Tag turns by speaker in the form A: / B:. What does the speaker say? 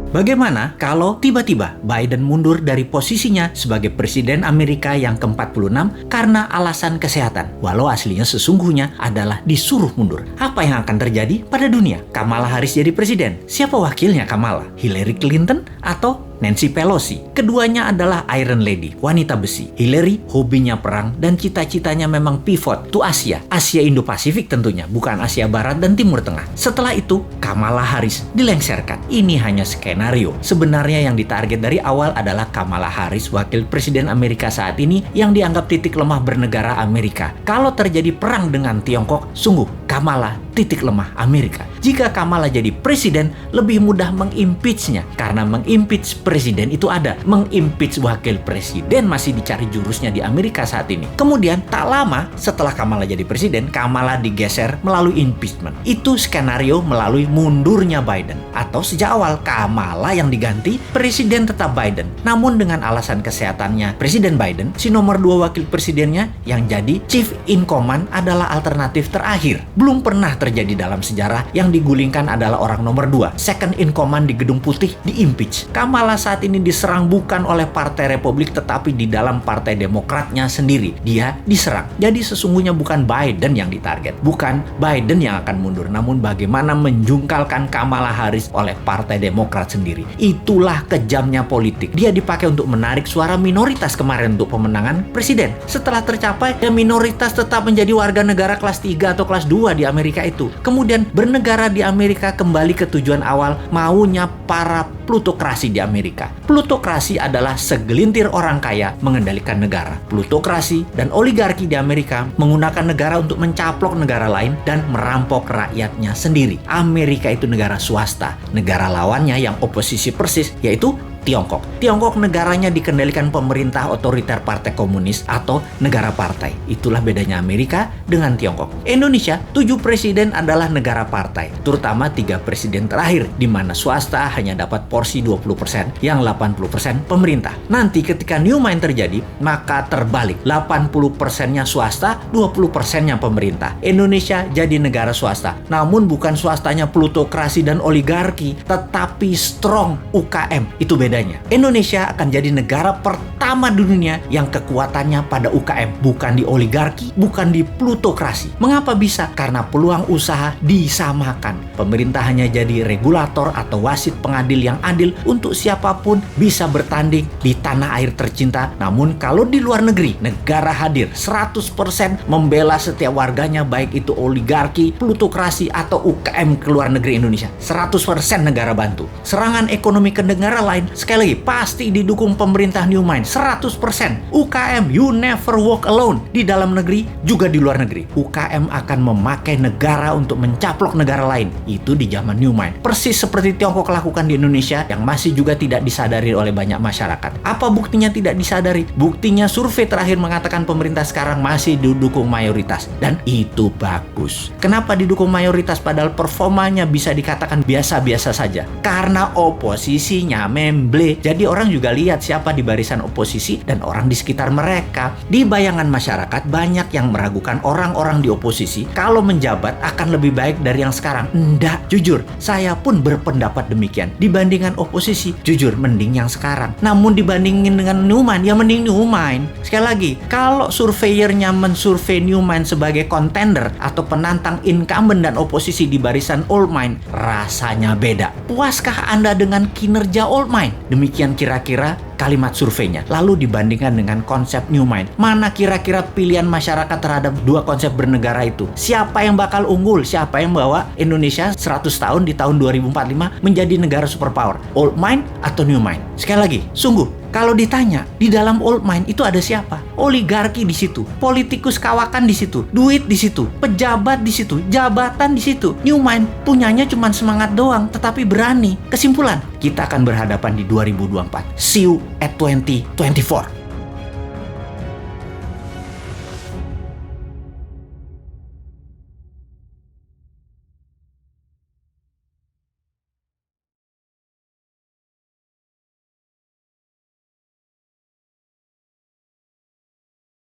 A: Bagaimana kalau tiba-tiba Biden mundur dari posisinya sebagai Presiden Amerika yang ke-46 karena alasan kesehatan, walau aslinya sesungguhnya adalah disuruh mundur? Apa yang akan terjadi pada dunia? Kamala Harris jadi presiden. Siapa wakilnya Kamala? Hillary Clinton atau Nancy Pelosi? Keduanya adalah Iron Lady, wanita besi. Hillary hobinya perang dan cita-citanya memang pivot to Asia Indo-Pasifik tentunya, bukan Asia Barat dan Timur Tengah. Setelah itu, Kamala Harris dilengsarkan. Ini hanya skenario. Sebenarnya yang ditarget dari awal adalah Kamala Harris, wakil presiden Amerika saat ini yang dianggap titik lemah bernegara Amerika. Kalau terjadi perang dengan Tiongkok, sungguh Kamala titik lemah Amerika. Jika Kamala jadi presiden, lebih mudah mengimpeachnya, karena mengimpeach presiden itu ada. Mengimpeach wakil presiden masih dicari jurusnya di Amerika saat ini. Kemudian tak lama setelah Kamala jadi presiden, Kamala digeser melalui impeachment. Itu skenario melalui mundurnya Biden. Atau sejak awal Kamala yang diganti, presiden tetap Biden. Namun dengan alasan kesehatannya Presiden Biden, si nomor 2 wakil presidennya yang jadi chief in command adalah alternatif terakhir. Belum pernah terjadi dalam sejarah yang digulingkan adalah orang nomor 2, second in command di Gedung Putih, di-impeach. Kamala saat ini diserang bukan oleh Partai Republik tetapi di dalam Partai Demokratnya sendiri. Dia diserang. Jadi sesungguhnya bukan Biden yang ditarget. Bukan Biden yang akan mundur, namun bagaimana menjungkalkan Kamala Harris oleh Partai Demokrat sendiri. Itulah kejamnya politik. Dia dipakai untuk menarik suara minoritas kemarin untuk pemenangan presiden. Setelah tercapai, ya minoritas tetap menjadi warga negara kelas 3 atau kelas 2 di Amerika itu. Kemudian bernegara di Amerika kembali ke tujuan awal, maunya para plutokrasi di Amerika. Plutokrasi adalah segelintir orang kaya mengendalikan negara. Plutokrasi dan oligarki di Amerika menggunakan negara untuk mencaplok negara lain dan merampok rakyatnya sendiri. Amerika itu negara swasta. Negara lawannya yang oposisi persis yaitu Tiongkok. Tiongkok negaranya dikendalikan pemerintah otoriter partai komunis atau negara partai. Itulah bedanya Amerika dengan Tiongkok. Indonesia, 7 presiden adalah negara partai. Terutama 3 presiden terakhir, di mana swasta hanya dapat porsi 20%, yang 80% pemerintah. Nanti ketika new mind terjadi, maka terbalik. 80%-nya swasta, 20%-nya pemerintah. Indonesia jadi negara swasta. Namun bukan swastanya plutokrasi dan oligarki, tetapi strong UKM. Itu beda. Indonesia akan jadi negara pertama di dunia yang kekuatannya pada UKM, bukan di oligarki, bukan di plutokrasi. Mengapa bisa? Karena peluang usaha disamakan. Pemerintah hanya jadi regulator atau wasit pengadil yang adil untuk siapapun bisa bertanding di tanah air tercinta. Namun kalau di luar negeri, negara hadir 100% membela setiap warganya, baik itu oligarki, plutokrasi atau UKM ke luar negeri Indonesia. 100% negara bantu. Serangan ekonomi ke negara lain sekali lagi, pasti didukung pemerintah New Mind 100%. UKM, you never walk alone. Di dalam negeri, juga di luar negeri. UKM akan memakai negara untuk mencaplok negara lain. Itu di zaman New Mind. Persis seperti Tiongkok lakukan di Indonesia yang masih juga tidak disadari oleh banyak masyarakat. Apa buktinya tidak disadari? Buktinya survei terakhir mengatakan pemerintah sekarang masih didukung mayoritas. Dan itu bagus. Kenapa didukung mayoritas padahal performanya bisa dikatakan biasa-biasa saja? Karena oposisinya memble. Jadi orang juga lihat siapa di barisan oposisi dan orang di sekitar mereka. Di bayangan masyarakat banyak yang meragukan orang-orang di oposisi kalau menjabat akan lebih baik dari yang sekarang. Enggak, jujur, saya pun berpendapat demikian. Dibandingkan oposisi, jujur mending yang sekarang. Namun dibandingin dengan New Mind, ya mending New Mind. Sekali lagi, kalau surveyornya mensurvei New Mind sebagai contender atau penantang incumbent dan oposisi di barisan Old Mind, rasanya beda. Puaskah Anda dengan kinerja Old Mind? Demikian kira-kira kalimat surveinya. Lalu dibandingkan dengan konsep New Mind. Mana kira-kira pilihan masyarakat terhadap dua konsep bernegara itu? Siapa yang bakal unggul? Siapa yang bawa Indonesia 100 tahun di tahun 2045 menjadi negara superpower? Old Mind atau New Mind? Sekali lagi, sungguh kalau ditanya, di dalam Old Mind itu ada siapa? Oligarki di situ, politikus kawakan di situ, duit di situ, pejabat di situ, jabatan di situ. New Mind punyanya cuma semangat doang, tetapi berani. Kesimpulan, kita akan berhadapan di 2024. See you at 2024.